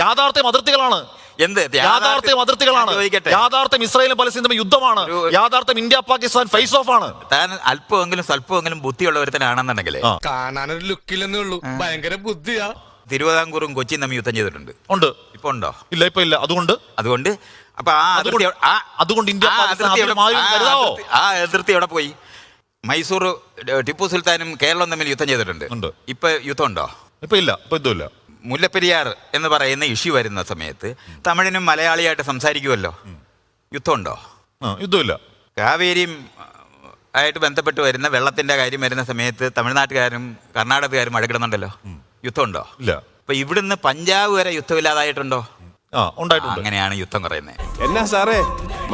യാഥാർത്ഥ്യം അതിർത്തികളാണ്. എന്ത് യാഥാർത്ഥ്യം അതിർത്തികളാണ്. യാഥാർത്ഥ്യം ഇസ്രായേലും പലസ്തീനും തമ്മിൽ യുദ്ധമാണ്. യാഥാർത്ഥ്യം ഇന്ത്യ പാകിസ്ഥാൻ ഫേസ് ഓഫ് ആണ്. താൻ അല്പമെങ്കിലും സ്വല്പമെങ്കിലും ബുദ്ധിയുള്ള ഒരുത്തനാണെന്നുണ്ടെങ്കിൽ കാണാനൊരു ലുക്കില്ലെന്നേ ഉള്ളൂ, ഭയങ്കര ബുദ്ധിയാ. തിരുവിതാംകൂറും കൊച്ചിയും തമ്മിൽ യുദ്ധം ചെയ്തിട്ടുണ്ട്. ഉണ്ട്. ഇപ്പൊ ഉണ്ടോ? ഇല്ല, ഇപ്പൊ ഇല്ല. അതുകൊണ്ട് അപ്പൊ അതുകൊണ്ട് ഇന്ത്യ ആ അതിർത്തി എവിടെ പോയി? മൈസൂർ ടിപ്പു സുൽത്താനും കേരളവും തമ്മിൽ യുദ്ധം ചെയ്തിട്ടുണ്ട്. ഇപ്പൊ യുദ്ധം ഉണ്ടോ? ഇപ്പൊ ഇല്ല. ഇപ്പൊ യുദ്ധമില്ല. മുല്ലപ്പെരിയാർ എന്ന് പറയുന്ന ഇഷ്യൂ വരുന്ന സമയത്ത് തമിഴിനും മലയാളിയായിട്ട് സംസാരിക്കുമല്ലോ. യുദ്ധമുണ്ടോ? യുദ്ധമില്ല. കാവേരിയും ആയിട്ട് ബന്ധപ്പെട്ട് വരുന്ന വെള്ളത്തിന്റെ കാര്യം വരുന്ന സമയത്ത് തമിഴ്നാട്ടുകാരും കർണാടകക്കാരും അഴകിടുന്നുണ്ടല്ലോ. യുദ്ധമുണ്ടോ? ഇല്ല. അപ്പൊ ഇവിടുന്ന് പഞ്ചാബ് വരെ യുദ്ധമില്ലാതായിട്ടുണ്ടോ? ഉണ്ടായിട്ടുണ്ട്. അങ്ങനെയാണ് യുദ്ധം പറയുന്നത്. എന്നാ സാറേ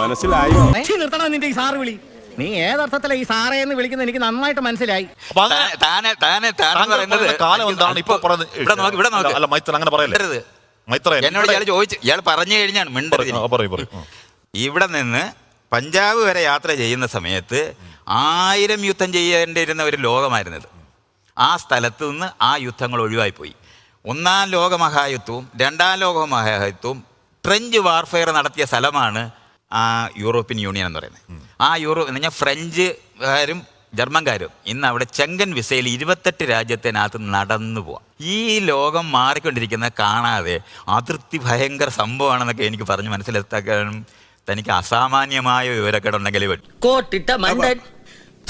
മനസ്സിലായോ? നിർത്തണം നിന്റെ ഈ സാറ് വിളി. നീ ഏതർത്ഥത്തിലാ ഈ സാറേ എന്ന് വിളിക്കുന്നത് എനിക്ക് നന്നായിട്ട് മനസ്സിലായി. എന്നോട് ഇയാൾ ചോദിച്ചു, ഇയാൾ പറഞ്ഞു കഴിഞ്ഞാണ് മിണ്ടരുത്. ഇവിടെ നിന്ന് പഞ്ചാബ് വരെ യാത്ര ചെയ്യുന്ന സമയത്ത് 1000 യുദ്ധം ചെയ്യേണ്ടിയിരുന്ന ഒരു ലോകമായിരുന്നത്. ആ സ്ഥലത്ത് നിന്ന് ആ യുദ്ധങ്ങൾ ഒഴിവായിപ്പോയി. 1-ാം ലോകമഹായുദ്ധവും 2-ാം ലോകമഹായുദ്ധവും ട്രെഞ്ച് വാർഫെയർ നടത്തിയ സ്ഥലമാണ് ആ യൂറോപ്യൻ യൂണിയൻ എന്ന് പറയുന്നത്. ആ എന്ന് പറഞ്ഞാൽ ഫ്രഞ്ചുകാരും ജർമ്മൻകാരും ഇന്ന് അവിടെ ചെങ്കൻ വിസയിൽ 28 രാജ്യത്തിനകത്ത് നടന്നു പോവാം. ഈ ലോകം മാറിക്കൊണ്ടിരിക്കുന്ന കാണാതെ അതിർത്തി ഭയങ്കര സംഭവമാണെന്നൊക്കെ എനിക്ക് പറഞ്ഞ് മനസ്സിലാക്കാനും തനിക്ക് അസാമാന്യമായ വിവരക്കേടുണ്ടെങ്കിൽ കോട്ടിട്ട മണ്ടൻ